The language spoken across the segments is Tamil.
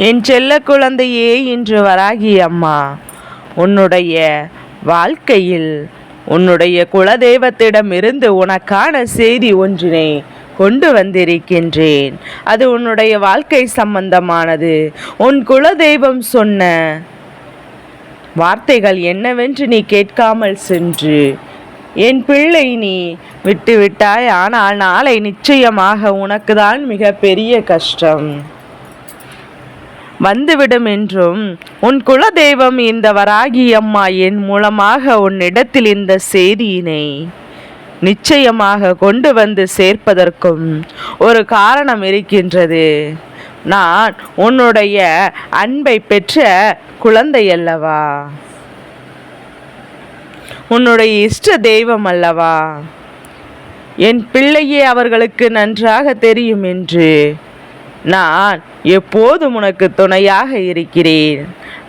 என் செல்ல குழந்தையே, இன்று வராகி அம்மா உன்னுடைய வாழ்க்கையில் உன்னுடைய குலதெய்வத்திடமிருந்து உனக்கான செய்தி ஒன்றினை கொண்டு வந்திருக்கின்றேன். அது உன்னுடைய வாழ்க்கை சம்பந்தமானது. உன் குலதெய்வம் சொன்ன வார்த்தைகள் என்னவென்று நீ கேட்காமல் சென்று என் பிள்ளை நீ விட்டுவிட்டாய். ஆனால் நாளை நிச்சயமாக உனக்கு தான் மிக பெரிய கஷ்டம் வந்துவிடும் என்றும் உன் குலதெய்வம் இந்த வராகி அம்மா என் மூலமாக உன்னிடத்தில் இந்த செய்தியினை நிச்சயமாக கொண்டு வந்து சேர்ப்பதற்கும் ஒரு காரணம் இருக்கின்றது. நான் உன்னுடைய அன்பை பெற்ற குழந்தை அல்லவா, உன்னுடைய இஷ்ட தெய்வம் அல்லவா. என் பிள்ளையே அவர்களுக்கு நன்றாக தெரியும் என்று நான் எப்போதும் உனக்கு துணையாக இருக்கிறேன்.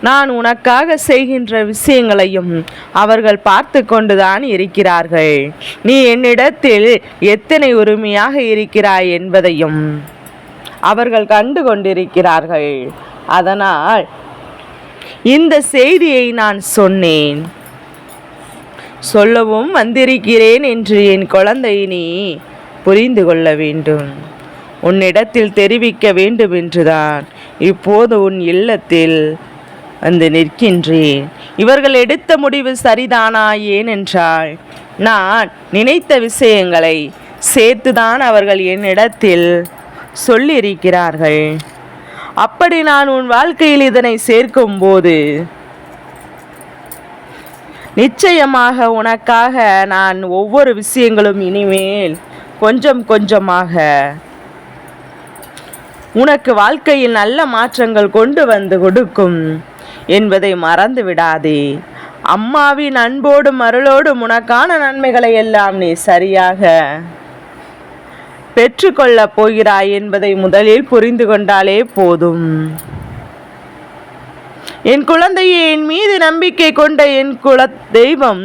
நான் உனக்காக செய்கின்ற விஷயங்களையும் அவர்கள் பார்த்து கொண்டுதான் இருக்கிறார்கள். நீ என்னிடத்தில் எத்தனை உரிமையாக இருக்கிறாய் என்பதையும் அவர்கள் கண்டு கொண்டிருக்கிறார்கள். அதனால் இந்த செய்தியை நான் சொன்னேன், சொல்லவும் வந்திருக்கிறேன் என்று என் குழந்தை நீ புரிந்து கொள்ள வேண்டும். உன்னிடத்தில் தெரிவிக்க வேண்டும் என்றுதான் இப்போது உன் இல்லத்தில் வந்து நிற்கின்றேன். இவர்கள் எடுத்த முடிவு சரிதானா? ஏனென்றால் நான் நினைத்த விஷயங்களை சேர்த்துதான் அவர்கள் என்னிடத்தில் சொல்லியிருக்கிறார்கள். அப்படி நான் உன் வாழ்க்கையில் இதனை சேர்க்கும் போது நிச்சயமாக உனக்காக நான் ஒவ்வொரு விஷயங்களும் இனிமேல் கொஞ்சம் கொஞ்சமாக உனக்கு வாழ்க்கையில் நல்ல மாற்றங்கள் கொண்டு வந்து கொடுக்கும் என்பதை மறந்து விடாதே. அம்மாவின் அன்போடும் அருளோடும் உனக்கான நன்மைகளை எல்லாம் நீ சரியாக பெற்றுக்கொள்ளப் போகிறாய் என்பதை முதலில் புரிந்து கொண்டாலே போதும். என் குழந்தையை, என் மீது நம்பிக்கை கொண்ட என் குல தெய்வம்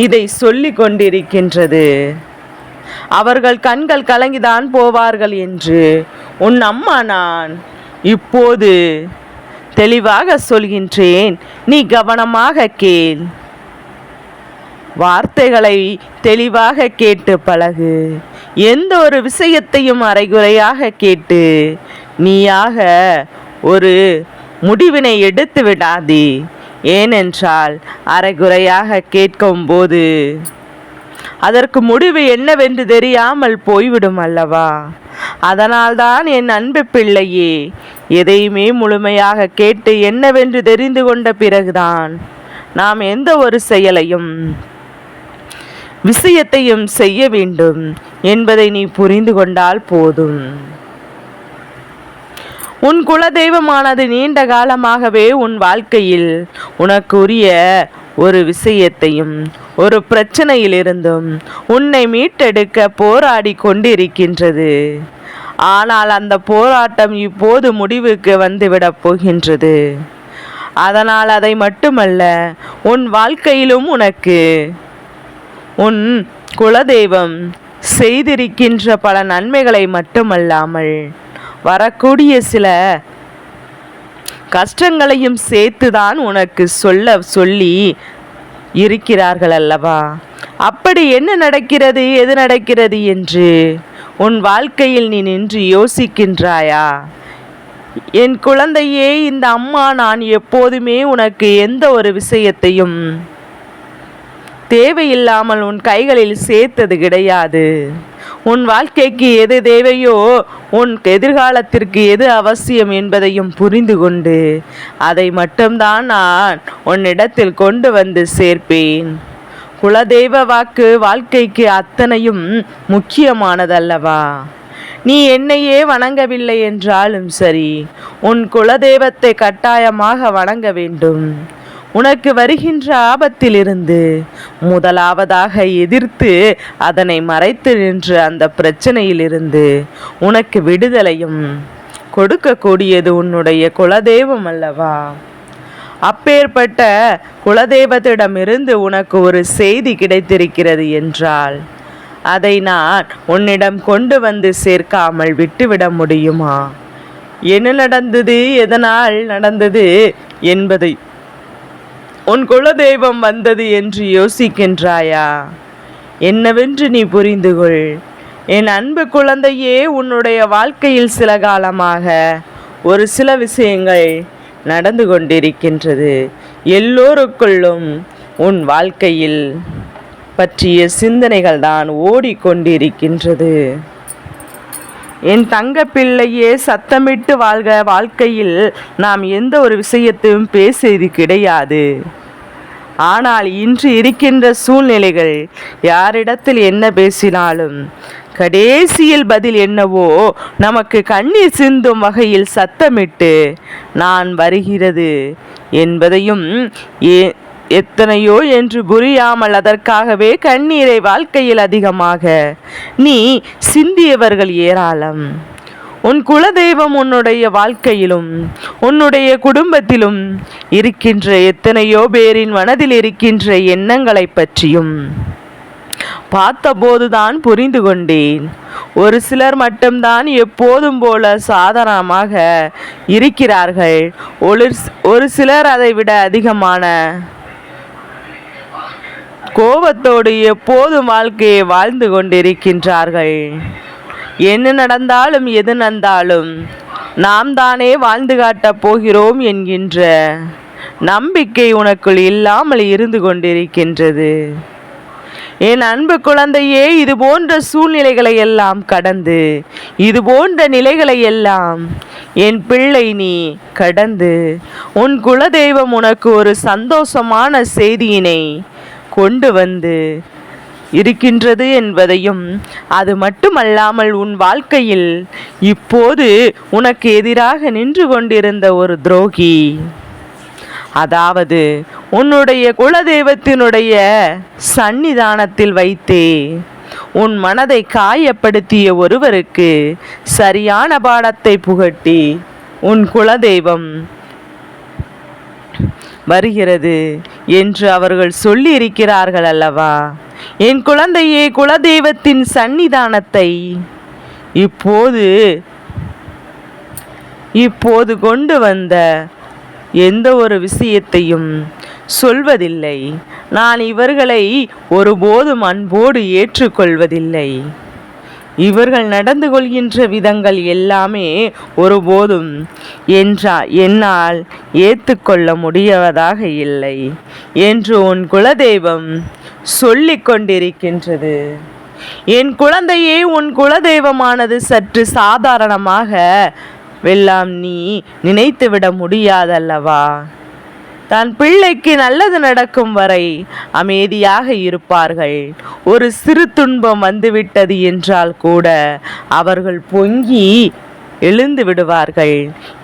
இதை சொல்லி கொண்டிருக்கின்றது. அவர்கள் கண்கள் கலங்கிதான் போவார்கள் என்று உன் அம்மா நான் இப்போது தெளிவாக சொல்கின்றேன். நீ கவனமாக கேள், வார்த்தைகளை தெளிவாக கேட்டு பழகு. எந்த ஒரு விஷயத்தையும் அரைகுறையாக கேட்டு நீயாக ஒரு முடிவினை எடுத்து விடாதே. ஏனென்றால் அரைகுறையாக கேட்கும்போது அதற்கு முடிவு என்னவென்று தெரியாமல் போய்விடும் அல்லவா. அதனால்தான் என் அன்பு பிள்ளையே, எதையுமே முழுமையாக கேட்டு என்னவென்று தெரிந்து கொண்ட பிறகுதான் நாம் எந்த ஒரு செயலையும் விஷயத்தையும் செய்ய வேண்டும் என்பதை நீ புரிந்து கொண்டால் போதும். உன் குலதெய்வமானது நீண்ட காலமாகவே உன் வாழ்க்கையில் உனக்கு உரிய ஒரு விஷயத்தையும் ஒரு பிரச்சனையிலிருந்தும் உன்னை மீட்டெடுக்க போராடி கொண்டிருக்கின்றது. ஆனால் அந்த போராட்டம் இப்போது முடிவுக்கு வந்துவிடப் போகின்றது. அதனால் அதை மட்டுமல்ல, உன் வாழ்க்கையிலும் உனக்கு உன் குலதெய்வம் செய்திருக்கின்ற பல நன்மைகளை மட்டுமல்லாமல் வரக்கூடிய சில கஷ்டங்களையும் சேர்த்துதான் உனக்கு சொல்லி இருக்கிறார்கள் அல்லவா. அப்படி என்ன நடக்கிறது, எது நடக்கிறது என்று உன் வாழ்க்கையில் நீ நின்று யோசிக்கின்றாயா? என் குழந்தையே, இந்த அம்மா நான் எப்போதுமே உனக்கு எந்த ஒரு விஷயத்தையும் தேவையில்லாமல் உன் கைகளில் சேர்த்தது கிடையாது. உன் வாழ்க்கைக்கு எது தேவையோ, உன் எதிர்காலத்திற்கு எது அவசியம் என்பதையும் புரிந்து கொண்டு அதை மட்டும்தான் நான் உன்னிடத்தில் கொண்டு வந்து சேர்ப்பேன். குலதெய்வ வாக்கு வாழ்க்கைக்கு அத்தனையும் முக்கியமானதல்லவா. நீ என்னையே வணங்கவில்லை என்றாலும் சரி, உன் குலதெய்வத்தை கட்டாயமாக வணங்க வேண்டும். உனக்கு வருகின்ற ஆபத்திலிருந்து முதலாவதாக எதிர்த்து அதனை மறைத்து நின்று அந்த பிரச்சனையிலிருந்து உனக்கு விடுதலையும் கொடுக்கக்கூடியது உன்னுடைய குலதெய்வம் அல்லவா. அப்பேற்பட்ட குலதெய்வத்திடமிருந்து உனக்கு ஒரு செய்தி கிடைத்திருக்கிறது என்றால் அதை நான் உன்னிடம் கொண்டு வந்து சேர்க்காமல் விட்டுவிட முடியுமா? என்ன நடந்தது, எதனால் நடந்தது என்பதை உன் குலதெய்வம் வந்தது என்று யோசிக்கின்றாயா? என்னவென்று நீ புரிந்து கொள். என் அன்பு குழந்தையே, உன்னுடைய வாழ்க்கையில் சில காலமாக ஒரு சில விஷயங்கள் நடந்து கொண்டிருக்கின்றது. எல்லோருக்குள்ளும் உன் வாழ்க்கையில் பற்றிய சிந்தனைகள் தான் ஓடிக்கொண்டிருக்கின்றது. என் தங்க பிள்ளையே, சத்தமிட்டு வாழ்க. வாழ்க்கையில் நாம் எந்த ஒரு விஷயத்தையும் பேசியது கிடையாது. ஆனால் இன்று இருக்கின்ற சூழ்நிலைகள் யாரிடத்தில் என்ன பேசினாலும் கடைசியில் பதில் என்னவோ நமக்கு கண்ணீர் சிந்தும் வகையில் சத்தமிட்டு நான் வருகிறது என்பதையும் எத்தனையோ என்று புரியாமல் அதற்காகவே கண்ணீரை வாழ்க்கையில் அதிகமாக நீ சிந்தியவர்கள் ஏராளம். உன் குலதெய்வம் உன்னுடைய வாழ்க்கையிலும் உன்னுடைய குடும்பத்திலும் இருக்கின்ற எத்தனையோ பேரின் மனதில் இருக்கின்ற எண்ணங்களை பற்றியும் பார்த்தபோதுதான் புரிந்து கொண்டேன். ஒரு சிலர் மட்டும்தான் எப்போதும் போல சாதாரணமாக இருக்கிறார்கள். ஒரு சிலர் அதை விட அதிகமான கோபத்தோடு எப்போதும் வாழ்க்கையை வாழ்ந்து கொண்டிருக்கின்றார்கள். என்ன நடந்தாலும் எது நடந்தாலும் நாம் தானே வாழ்ந்து காட்டப் போகிறோம் என்கின்ற நம்பிக்கை உனக்குள் இல்லாமல் இருந்து கொண்டிருக்கின்றது. என் அன்பு குழந்தையே, இது போன்ற சூழ்நிலைகளை எல்லாம் கடந்து, இது போன்ற நிலைகளை எல்லாம் என் பிள்ளை நீ கடந்து உன் குலதெய்வம் உனக்கு ஒரு சந்தோஷமான செய்தியினை கொண்டு வந்து இருக்கின்றது என்பதையும், அது மட்டுமல்லாமல் உன் வாழ்க்கையில் இப்போது உனக்கு எதிராக நின்று கொண்டிருந்த ஒரு துரோகி, அதாவது உன்னுடைய குலதெய்வத்தினுடைய சன்னிதானத்தில் வைத்தே உன் மனதை காயப்படுத்திய ஒருவருக்கு சரியான பாடத்தை புகட்டி உன் குலதெய்வம் வருகிறது என்று அவர்கள் சொல்லி இருக்கிறார்கள் அல்லவா? என் குழந்தையே, குலதெய்வத்தின் சன்னிதானத்தை இப்போது கொண்டு வந்த எந்த ஒரு விஷயத்தையும் சொல்வதில்லை. நான் இவர்களை ஒருபோதும் அன்போடு ஏற்றுக்கொள்வதில்லை. இவர்கள் நடந்து கொள்கின்ற விதங்கள் எல்லாமே ஒருபோதும் என்னால் ஏற்றுக்கொள்ள முடியாததாக இல்லை என்று உன் குலதெய்வம் சொல்லிக் கொண்டிருக்கின்றது. என் குழந்தையே, உன் குலதெய்வமானது சற்று சாதாரணமாக வெல்லாம் நீ நினைத்துவிட முடியாதல்லவா? தன் பிள்ளைக்கு நல்லது நடக்கும் வரை அமைதியாக இருப்பார்கள். ஒரு சிறு துன்பம் வந்துவிட்டது என்றால் கூட அவர்கள் பொங்கி எழுந்து விடுவார்கள்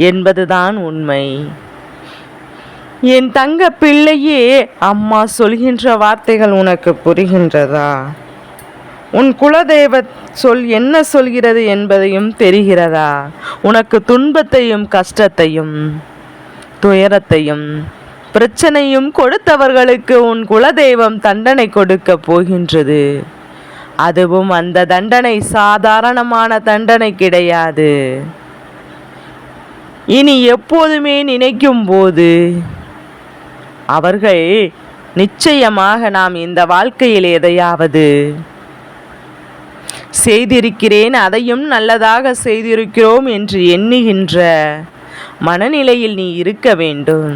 என்பதுதான் உண்மை. என் தங்க பிள்ளையே, அம்மா சொல்கின்ற வார்த்தைகள் உனக்கு புரிகின்றதா? உன் குலதெய்வ சொல் என்ன சொல்கிறது என்பதையும் தெரிகிறதா? உனக்கு துன்பத்தையும் கஷ்டத்தையும் துயரத்தையும் பிரச்சனையும் கொடுத்தவர்களுக்கு உன் குலதெய்வம் தண்டனை கொடுக்க போகின்றது. அதுவும் அந்த தண்டனை சாதாரணமான தண்டனை கிடையாது. இனி எப்போதுமே நினைக்கும் போது அவர்கள் நிச்சயமாக நாம் இந்த வாழ்க்கையில் எதையாவது செய்திருக்கிறேன், அதையும் நல்லதாக செய்திருக்கிறோம் என்று எண்ணுகின்ற மனநிலையில் நீ இருக்க வேண்டும்.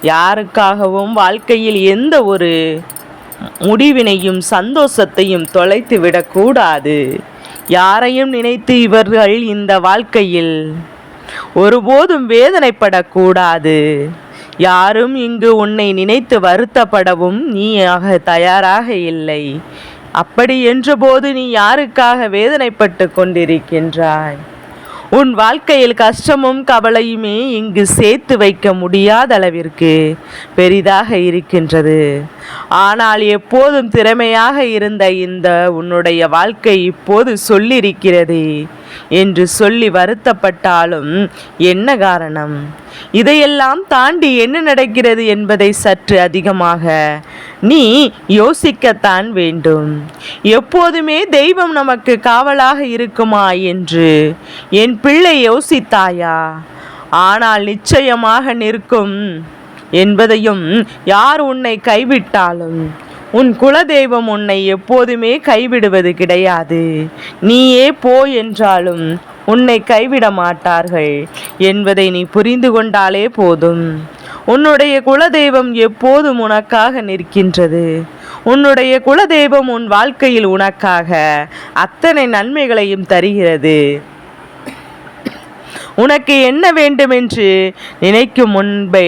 யாருக்காகவும் வாழ்க்கையில் எந்த ஒரு முடிவினையும் சந்தோஷத்தையும் தொலைத்து விடக்கூடாது. யாரையும் நினைத்து இவர்கள் இந்த வாழ்க்கையில் ஒருபோதும் வேதனைப்படக்கூடாது. யாரும் இங்கு உன்னை நினைத்து வருத்தப்படவும் நீ தயாராக இல்லை. அப்படி என்றபோது நீ யாருக்காக வேதனைப்பட்டு கொண்டிருக்கின்றாய்? உன் வாழ்க்கையில் கஷ்டமும் கவலையுமே இங்கு சேர்த்து வைக்க முடியாத அளவிற்கு பெரிதாக இருக்கின்றது. ஆனால் எப்போதும் திறமையாக இருந்த இந்த உன்னுடைய வாழ்க்கை இப்போது சொல்லியிருக்கிறது, என்று சொல்லி வருத்தப்பட்டாலும் என்ன காரணம்? இதையெல்லாம் தாண்டி என்ன நடக்கிறது என்பதை சற்று அதிகமாக நீ யோசிக்கத்தான் வேண்டும். எப்போதுமே தெய்வம் நமக்கு காவலாக இருக்குமா என்று என் பிள்ளை யோசித்தாயா? ஆனால் நிச்சயமாக நிற்கும் என்பதையும், யார் உன்னை கைவிட்டாலும் உன் குலதெய்வம் உன்னை எப்போதுமே கைவிடுவது கிடையாது. நீயே போ என்றாலும் உன்னை கைவிட மாட்டார்கள் என்பதை நீ புரிந்து கொண்டாலே போதும். உன்னுடைய குலதெய்வம் எப்போதும் உனக்காக நிற்கின்றது. உன்னுடைய குலதெய்வம் உன் வாழ்க்கையில் உனக்காக அத்தனை நன்மைகளையும் தருகிறது. உனக்கு என்ன வேண்டுமென்று நினைக்கும் முன்பே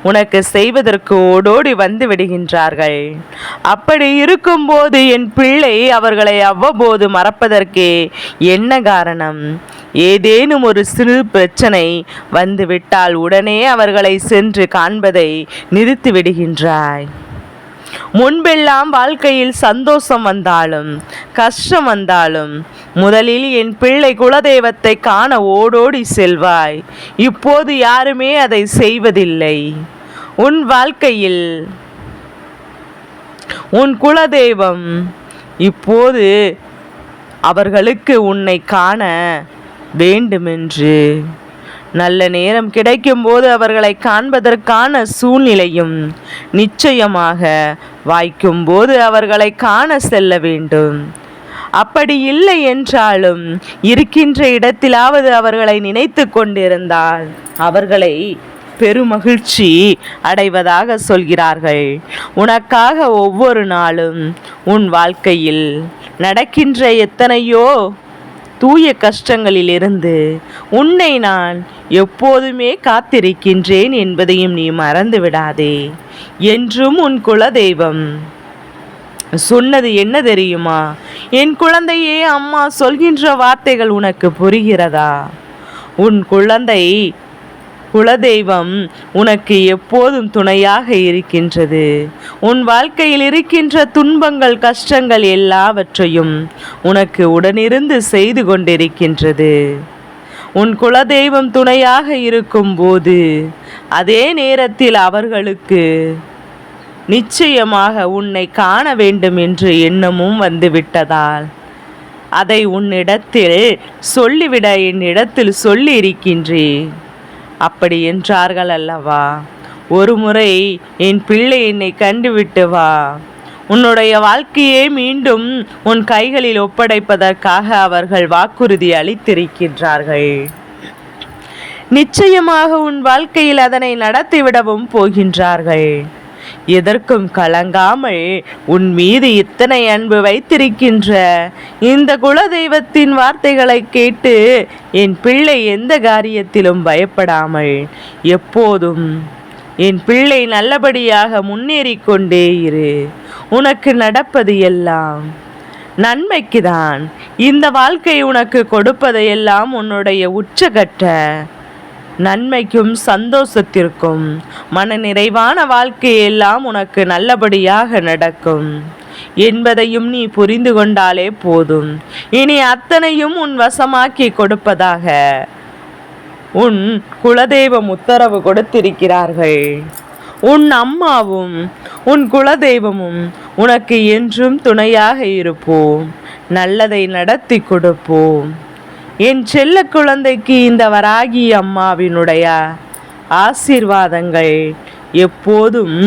உனக்கு செய்வதற்கு ஓடோடி வந்து விடுகின்றார்கள். அப்படி இருக்கும்போது என் பிள்ளை அவர்களை அவ்வப்போது மறப்பதற்கே என்ன காரணம்? ஏதேனும் ஒரு சிறு பிரச்சனை வந்துவிட்டால் உடனே அவர்களை சென்று காண்பதை நிறுத்தி விடுகின்றாய். முன்பெல்லாம் வாழ்க்கையில் சந்தோஷம் வந்தாலும் கஷ்டம் வந்தாலும் முதலில் என் பிள்ளை குலதெய்வத்தை காண ஓடோடி செல்வாய். இப்போது யாருமே அதை செய்வதில்லை. உன் வாழ்க்கையில் உன் குலதெய்வம் இப்போது அவர்களுக்கு உன்னை காண வேண்டுமென்று நல்ல நேரம் கிடைக்கும்போது அவர்களை காண்பதற்கான சூழ்நிலையும் நிச்சயமாக வாய்க்கும்போது அவர்களை காண செல்ல வேண்டும். அப்படி இல்லை என்றாலும் இருக்கின்ற இடத்திலாவது அவர்களை நினைத்து கொண்டிருந்தால் அவர்களை பெருமகிழ்ச்சி அடைவதாக சொல்கிறார்கள். உனக்காக ஒவ்வொரு நாளும் உன் வாழ்க்கையில் நடக்கின்ற எத்தனையோ தூய கஷ்டங்களிலிருந்து உன்னை நான் எப்போதுமே காத்திருக்கின்றேன் என்பதையும் நீ மறந்து விடாதே. என்றும் உன் குலதெய்வம் சொன்னது என்ன தெரியுமா? என் குழந்தையே, அம்மா சொல்கின்ற வார்த்தைகள் உனக்கு புரிகிறதா? உன் குலதெய்வம் உனக்கு எப்போதும் துணையாக இருக்கின்றது. உன் வாழ்க்கையில் இருக்கின்ற துன்பங்கள் கஷ்டங்கள் எல்லாவற்றையும் உனக்கு உடனிருந்து செய்து கொண்டிருக்கின்றது. உன் குலதெய்வம் துணையாக இருக்கும்போது அதே நேரத்தில் அவர்களுக்கு நிச்சயமாக உன்னை காண வேண்டும் என்ற எண்ணமும் வந்துவிட்டதால் அதை உன்னிடத்தில் சொல்லிவிட என்னிடத்தில் சொல்லி இருக்கின்றேன். அப்படி என்றார்கள் அல்லவா? ஒரு முறை என் பிள்ளை என்னை கண்டுவிட்டு வா. உன்னுடைய வாழ்க்கையை மீண்டும் உன் கைகளில் ஒப்படைப்பதற்காக அவர்கள் வாக்குறுதி அளித்திருக்கின்றார்கள். நிச்சயமாக உன் வாழ்க்கையில் அதனை நடத்திவிடவும் போகின்றார்கள். எதற்கும் கலங்காமல் உன் மீது இத்தனை அன்பு வைத்திருக்கின்ற இந்த குலதெய்வத்தின் வார்த்தைகளை கேட்டு என் பிள்ளை எந்த காரியத்திலும் பயப்படாமல் எப்போதும் என் பிள்ளை நல்லபடியாக முன்னேறிக்கொண்டே இரு. உனக்கு நடப்பது எல்லாம் நன்மைக்குதான். இந்த வாழ்க்கை உனக்கு கொடுப்பதையெல்லாம் உன்னுடைய உச்சகட்ட நன்மைக்கும் சந்தோஷத்திற்கும் மன நிறைவான வாழ்க்கையெல்லாம் உனக்கு நல்லபடியாக நடக்கும் என்பதையும் நீ புரிந்து கொண்டாலே போதும். இனி அத்தனையும் உன் வசமாக்கி கொடுப்பதாக உன் குலதெய்வம் உத்தரவு கொடுத்திருக்கிறார்கள். உன் அம்மாவும் உன் குலதெய்வமும் உனக்கு என்றும் துணையாக இருப்போம். நல்லதை நடத்தி கொடுப்போம். என் செல்ல குழந்தைக்கு இந்த வராகி அம்மாவினுடைய ஆசீர்வாதங்கள் எப்போதும்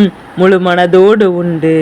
முழு மனதோடு உண்டு.